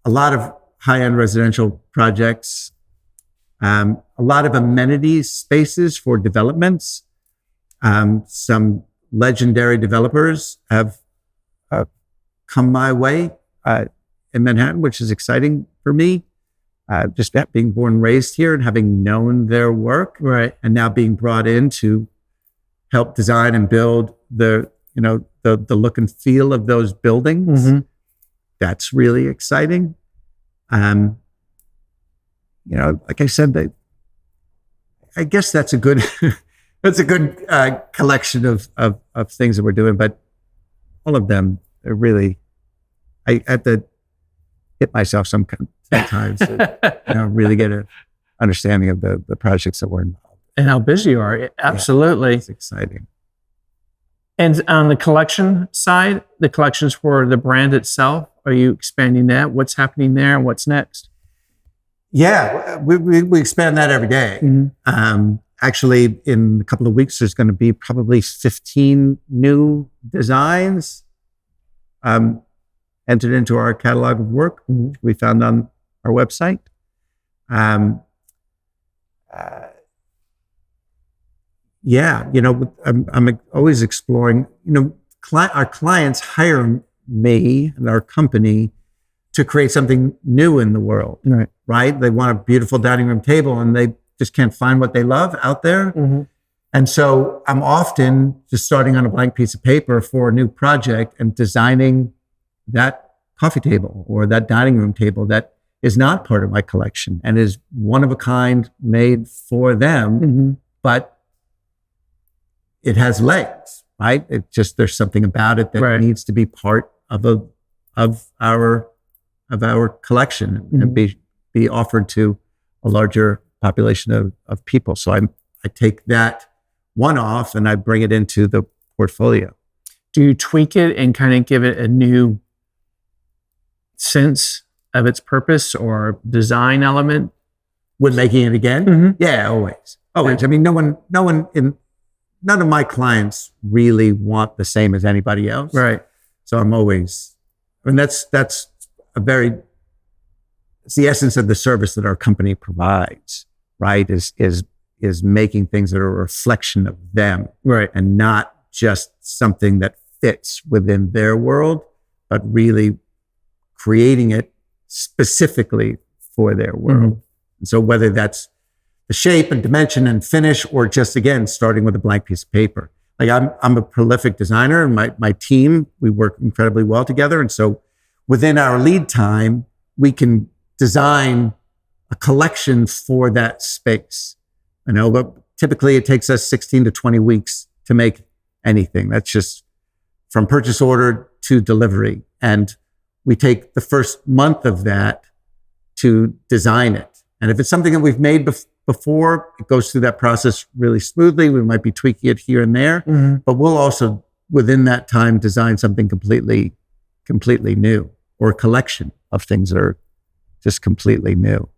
lot of high-end residential projects, a lot of amenities spaces for developments. Some legendary developers have come my way in Manhattan, which is exciting for me. Just being born and raised here and having known their work, right, and now being brought in to help design and build the look and feel of those buildings. That's really exciting. Like I said, I guess that's a good collection of things that we're doing, but all of them are really, I have to hit myself sometimes to really get an understanding of the projects that we're involved in. And how busy you are. Absolutely. Yeah, it's exciting. And on the collection side, the collections for the brand itself, are you expanding that? What's happening there? What's next? Yeah, we expand that every day. Actually, in a couple of weeks, there's going to be probably 15 new designs entered into our catalog of work, which we found on our website. I'm always exploring. Our clients hire me and our company to create something new in the world. Right? They want a beautiful dining room table, and they just can't find what they love out there. And so I'm often just starting on a blank piece of paper for a new project and designing that coffee table or that dining room table that is not part of my collection and is one of a kind, made for them, but it has legs, right? It just, there's something about it that needs to be part of our collection and be offered to a larger population of people. So I take that one off and I bring it into the portfolio. Do you tweak it and kind of give it a new sense of its purpose or design element? When making it again? Yeah, always. I mean, none of my clients really want the same as anybody else. Right. So I'm always, that's it's the essence of the service that our company provides, right? Is making things that are a reflection of them, right, and not just something that fits within their world, but really creating it specifically for their world. And so whether that's the shape and dimension and finish, or just, again, starting with a blank piece of paper. Like I'm a prolific designer, and my team, we work incredibly well together. And so within our lead time, we can design a collection for that space. But typically it takes us 16 to 20 weeks to make anything. That's just from purchase order to delivery. And we take the first month of that to design it. And if it's something that we've made before, it goes through that process really smoothly. We might be tweaking it here and there, but we'll also within that time, design something completely new, or a collection of things that are just completely new,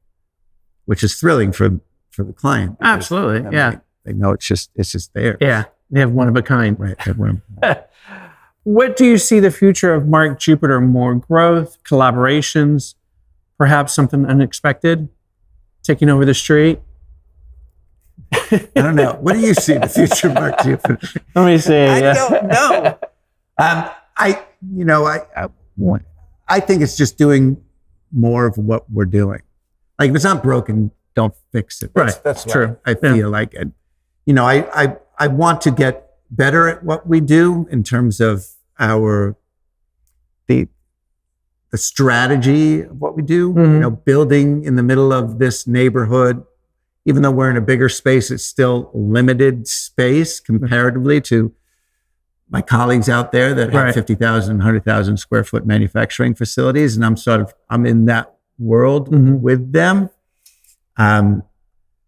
which is thrilling for the client. Absolutely. Yeah. They know it's just there. Yeah. They have one of a kind. Right. They have one of a kind. What do you see the future of Mark Jupiter? More growth, collaborations, perhaps something unexpected, taking over the street? I don't know. What do you see in the future of Mark Jupiter? Let me see. I don't know. I think it's just doing more of what we're doing. Like, if it's not broken, don't fix it. That's true. I feel like it. I want to get better at what we do in terms of the strategy of what we do. Mm-hmm. Building in the middle of this neighborhood, even though we're in a bigger space, it's still limited space comparatively to my colleagues out there that have 50,000, 100,000 square foot manufacturing facilities. And I'm in that world with them.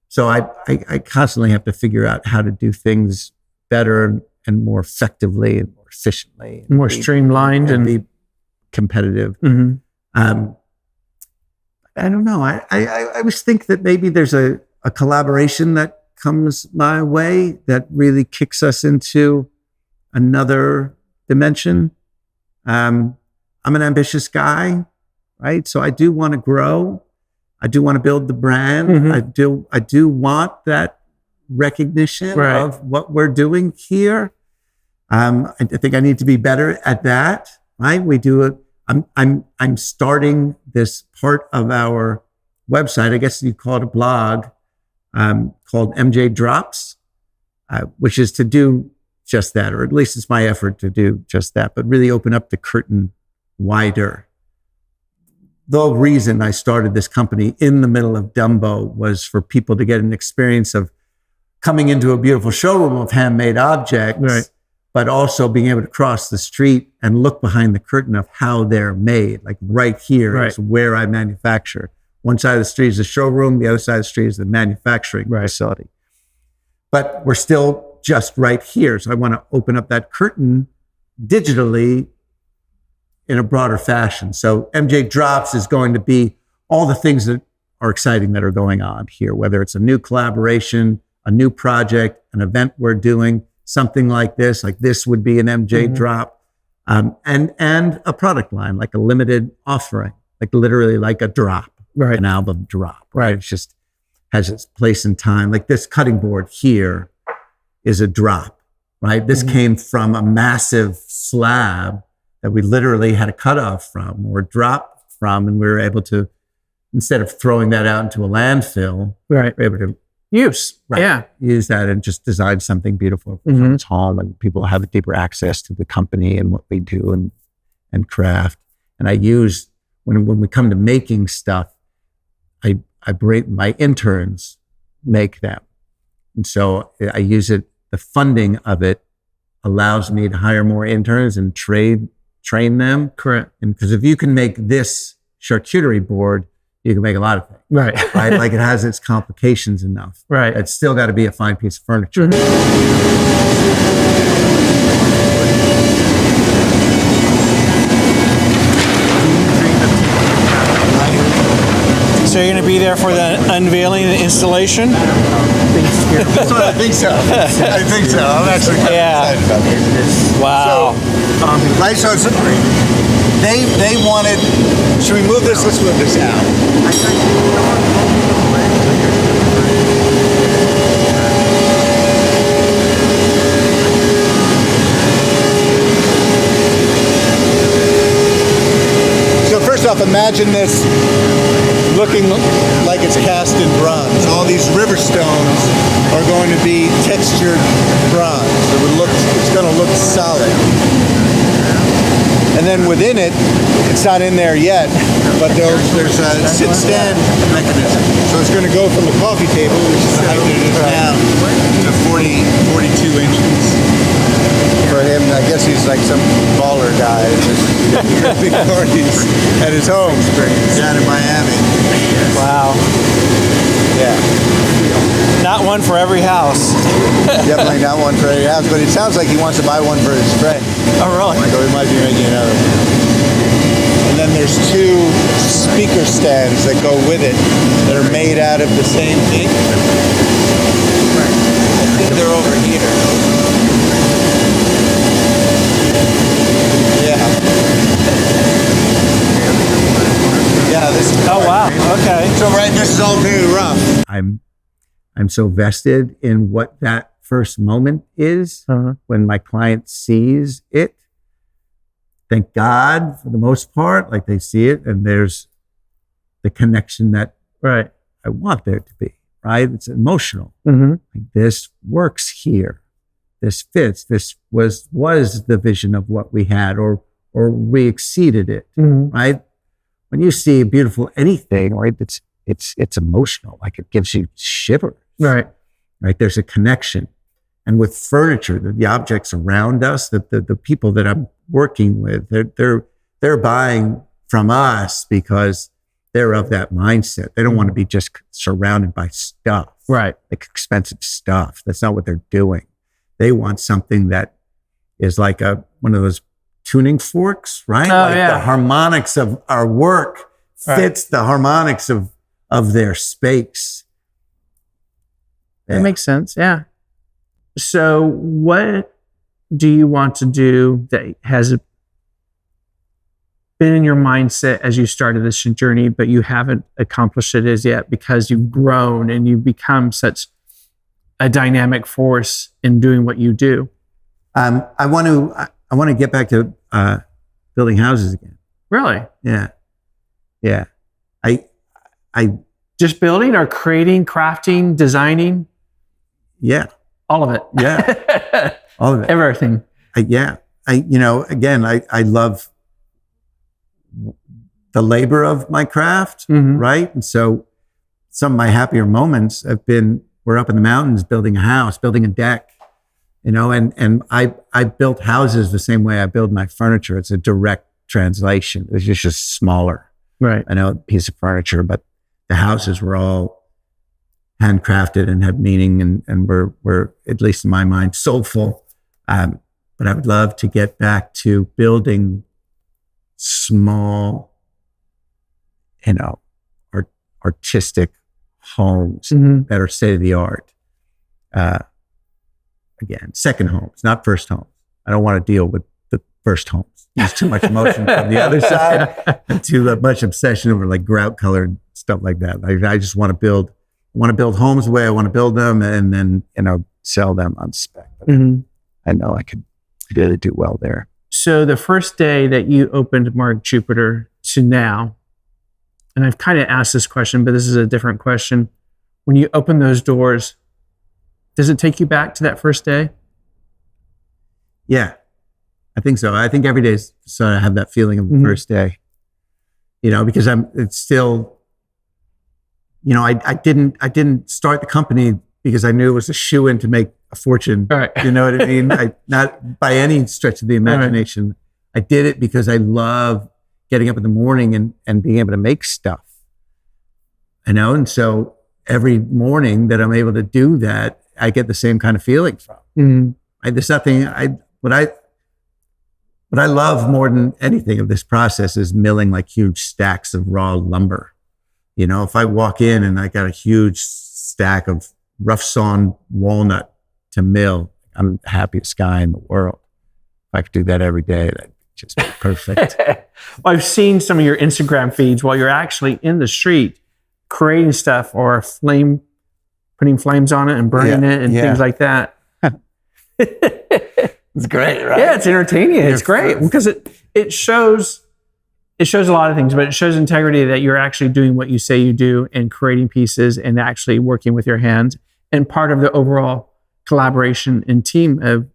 So I constantly have to figure out how to do things better and more effectively and more efficiently. More streamlined and be competitive. Mm-hmm. I don't know. I always think that maybe there's a collaboration that comes my way that really kicks us into another dimension. I'm an ambitious guy, right? So I do want to grow. I do want to build the brand. Mm-hmm. I do want that recognition of what we're doing here. I think I need to be better at that, right? I'm starting this part of our website, I guess you call it a blog, called MJ Drops, which is to do just that, or at least it's my effort to do just that, but really open up the curtain wider. The reason I started this company in the middle of Dumbo was for people to get an experience of coming into a beautiful showroom of handmade objects, but also being able to cross the street and look behind the curtain of how they're made. Like right here is where I manufacture. One side of the street is the showroom, the other side of the street is the manufacturing facility. But we're still just right here. So I want to open up that curtain digitally in a broader fashion. So MJ Drops is going to be all the things that are exciting that are going on here, whether it's a new collaboration, a new project, an event we're doing, something like this would be an MJ Drop, and a product line, like a limited offering, like literally like a drop, an album drop, It just has its place in time. Like this cutting board here is a drop, right? This came from a massive slab that we literally had a cut off from or drop from, and we were able to, instead of throwing that out into a landfill, we were able to use that and just design something beautiful from its home, and people have deeper access to the company and what we do and craft. And I use, when we come to making stuff, I bring my interns make them. And so I use it, the funding of it allows me to hire more interns and train them. Correct. And because if you can make this charcuterie board, you can make a lot of things. Right? Like it has its complications enough. Right. It's still got to be a fine piece of furniture. So you're going to be there for the unveiling and installation? That's what I think so. I'm actually kind of excited about this. Wow. So it's, they wanted, should we move this? Let's move this out. So first off, imagine this looking like it's cast in bronze. All these river stones are going to be textured bronze. It's going to look solid. And then within it, it's not in there yet, but there's a sit-stand mechanism. So it's going to go from the coffee table, which is the height that it is now, to 42 inches. For him, I guess he's like some baller guy. Just big parties at his home down in Miami. Wow. Yeah. Not one for every house. Definitely not one for your house, but it sounds like he wants to buy one for his friend. Oh, really? So he might be making another one. And then there's 2 speaker stands that go with it that are made out of the same thing. I think they're over here. Yeah. Yeah, this is Oh, wow. Okay. So this is all very rough. I'm so vested in what that first moment is when my client sees it. Thank God, for the most part, like they see it, and there's the connection that Right. I want there to be. Right? It's emotional. Mm-hmm. Like, this works here. This fits. This was the vision of what we had, or we exceeded it. Mm-hmm. Right? When you see a beautiful anything, right? It's emotional. Like, it gives you shivers. Right. Right? There's a connection. And with furniture, the objects around us, the people that I'm working with, they're buying from us because they're of that mindset. They don't want to be just surrounded by stuff. Right. Like expensive stuff. That's not what they're doing. They want something that is like one of those tuning forks, right? Oh, like yeah. the harmonics of our work fits the harmonics of their space. That makes sense. Yeah. So what do you want to do that has been in your mindset as you started this journey, but you haven't accomplished it as yet because you've grown and you've become such a dynamic force in doing what you do? I want to get back to building houses again. Really? Yeah. Yeah. I Just building or creating, crafting, designing? yeah. All of it. Yeah. All of it. Everything. I love the labor of my craft, right? And so some of my happier moments have been, we're up in the mountains building a house, building a deck, and I built houses the same way I build my furniture. It's a direct translation. It's just smaller. Right. I know a piece of furniture, but the houses were all handcrafted and have meaning and were, at least in my mind, soulful. But I would love to get back to building small, artistic homes that are state of the art. Again, second homes, not first homes. I don't want to deal with the first homes. There's too much emotion from the other side and too much obsession over like grout color and stuff like that. I just want to build homes the way I want to build them and then, sell them on spec. I know I could really do well there. So the first day that you opened Mark Jupiter to now, and I've kind of asked this question, but this is a different question. When you open those doors, does it take you back to that first day? Yeah, I think so. I think every day I have that feeling of the first day, because it's still, I didn't start the company because I knew it was a shoe-in to make a fortune. Right. You know what I mean? Not by any stretch of the imagination. Right. I did it because I love getting up in the morning and being able to make stuff. And so every morning that I'm able to do that, I get the same kind of feeling from. There's nothing what I love more than anything of this process is milling like huge stacks of raw lumber. If I walk in and I got a huge stack of rough sawn walnut to mill, I'm the happiest guy in the world. If I could do that every day, that'd just be perfect. Well, I've seen some of your Instagram feeds while you're actually in the street creating stuff or putting flames on it and burning it and things like that. It's great, right? Yeah, it's entertaining. It's great because it shows a lot of things, but it shows integrity that you're actually doing what you say you do and creating pieces and actually working with your hands. And part of the overall collaboration and team of,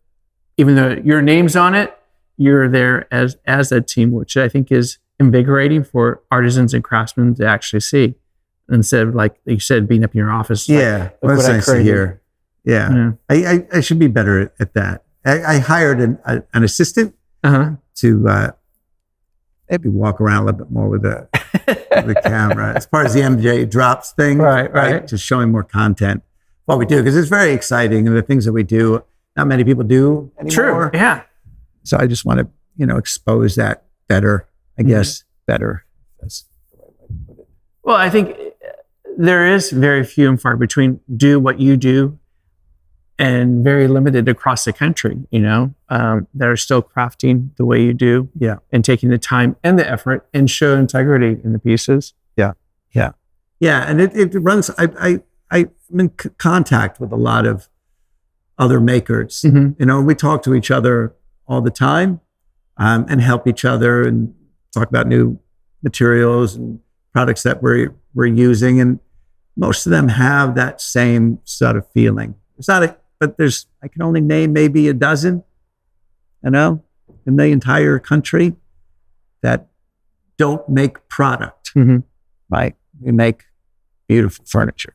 even though your name's on it, you're there as a team, which I think is invigorating for artisans and craftsmen to actually see. Instead of, like you said, being up in your office. Yeah, like, that's nice to hear. Yeah. I should be better at that. I hired an assistant to maybe walk around a little bit more with the camera as far as the MJ drops thing, right? Just showing more content. what we do because it's very exciting, and the things that we do, not many people do anymore. True. Yeah. So I just want to, expose that better, I guess, better. That's the right way to put it. Well, I think there is very few and far between do what you do and very limited across the country, that are still crafting the way you do. Yeah. And taking the time and the effort and show integrity in the pieces. Yeah. And it runs, I'm in contact with a lot of other makers. Mm-hmm. We talk to each other all the time and help each other and talk about new materials and products that we're using. And most of them have that same sort of feeling. But I can only name maybe a dozen, in the entire country that don't make product, right? We make beautiful furniture.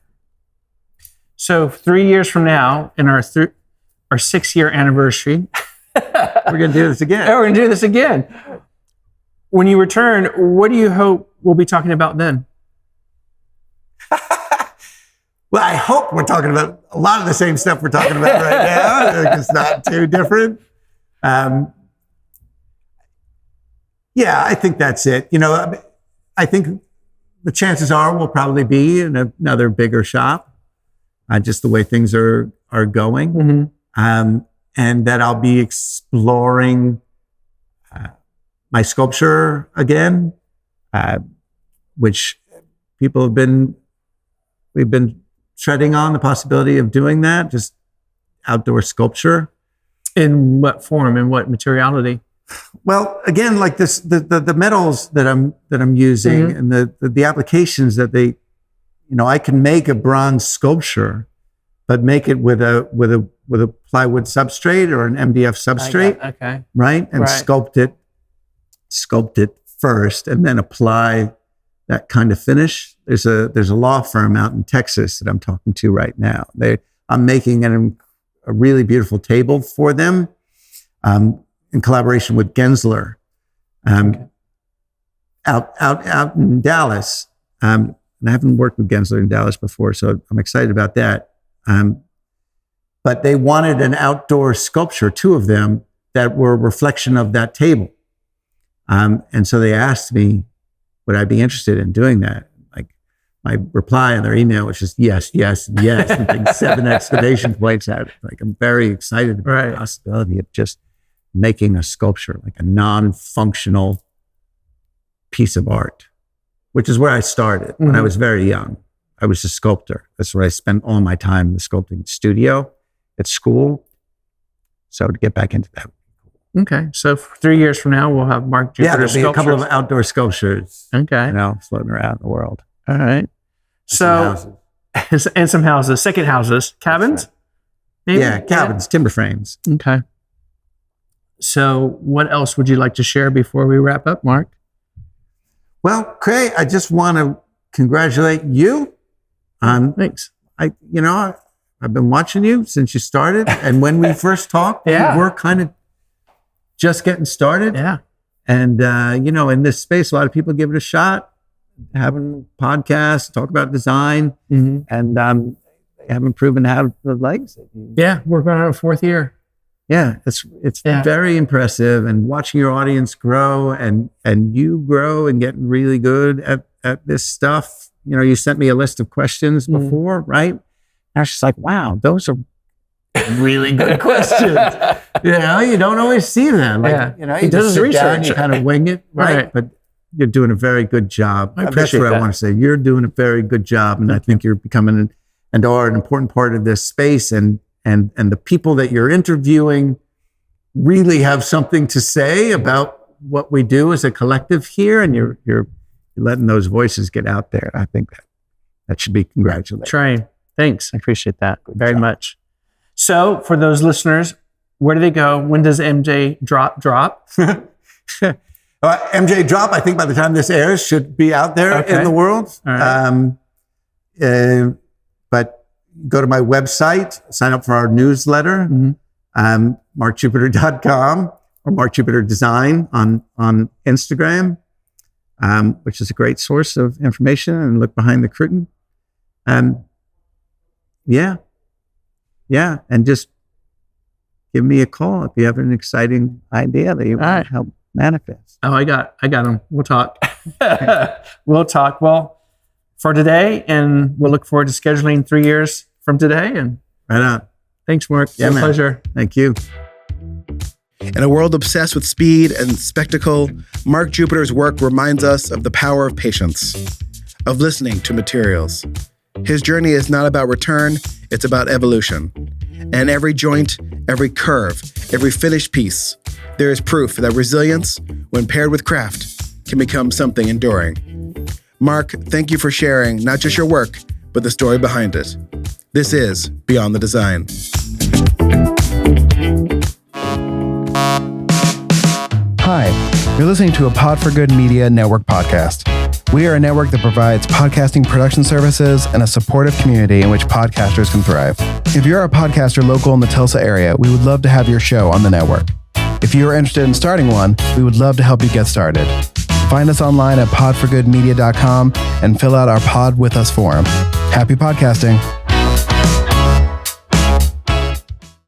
So 3 years from now, in our 6-year anniversary, we're going to do this again. We're going to do this again. When you return, what do you hope we'll be talking about then? Well, I hope we're talking about a lot of the same stuff we're talking about right now. It's not too different. Yeah, I think that's it. I think the chances are we'll probably be in another bigger shop, just the way things are going. Mm-hmm. And that I'll be exploring my sculpture again, which we've been treading on the possibility of doing that, just outdoor sculpture. In what form and what materiality? Well, again, like this, the metals that I'm using and the applications that I can make a bronze sculpture, but make it with a plywood substrate or an MDF substrate, okay, right? And sculpt it first, and then apply that kind of finish. There's a law firm out in Texas that I'm talking to right now. I'm making a really beautiful table for them in collaboration with Gensler out in Dallas. And I haven't worked with Gensler in Dallas before, so I'm excited about that. But they wanted an outdoor sculpture, 2 of them, that were a reflection of that table. And so they asked me, would I be interested in doing that? Like my reply on their email was just yes, yes, yes, with like 7 exclamation points out. Like I'm very excited about the possibility of just making a sculpture, like a non-functional piece of art, which is where I started when I was very young. I was a sculptor. That's where I spent all my time in the sculpting studio at school. So to get back into that. Okay. So 3 years from now, we'll have Mark Jupiter there'll be a couple of outdoor sculptures. Okay. Floating around the world. All right. So, and some houses, second houses, cabins? Maybe? Yeah, cabins, timber frames. Okay. So what else would you like to share before we wrap up, Mark? Well, Craig, I just want to congratulate you on. Thanks. I've been watching you since you started, and when we first talked, we were kind of just getting started. Yeah. And in this space, a lot of people give it a shot, having podcasts, talk about design, and they haven't proven to have the legs. Yeah, we're going on our 4th year. Yeah, it's very impressive, and watching your audience grow and you grow and getting really good at this stuff. You sent me a list of questions before, right? And I was just like, wow, those are really good questions. You don't always see them. You just sit down and you kind of wing it, right? But you're doing a very good job. That's what I want to say. You're doing a very good job, and I think you're becoming an important part of this space, and the people that you're interviewing really have something to say about what we do as a collective here, and you're letting those voices get out there. I think that should be congratulated. Trying. Thanks. I appreciate that very much. So for those listeners, where do they go? When does MJ drop? MJ drop, I think by the time this airs, should be out there in the world. All right. But go to my website, sign up for our newsletter, markjupiter.com or Mark Jupiter Design on Instagram, which is a great source of information, and look behind the curtain. yeah, and just give me a call if you have an exciting idea that you want to help manifest. Oh, I got them. We'll talk. We'll talk. Well, for today, and we'll look forward to scheduling 3 years from today. And right on. Thanks, Mark. Yeah, it's a pleasure. Thank you. In a world obsessed with speed and spectacle, Mark Jupiter's work reminds us of the power of patience, of listening to materials. His journey is not about return, it's about evolution. And every joint, every curve, every finished piece, there is proof that resilience, when paired with craft, can become something enduring. Mark, thank you for sharing not just your work, but the story behind it. This is Beyond the Design. Hi, you're listening to a Pod for Good Media Network podcast. We are a network that provides podcasting production services and a supportive community in which podcasters can thrive. If you're a podcaster local in the Tulsa area, we would love to have your show on the network. If you are interested in starting one, we would love to help you get started. Find us online at podforgoodmedia.com and fill out our Pod With Us form. Happy podcasting.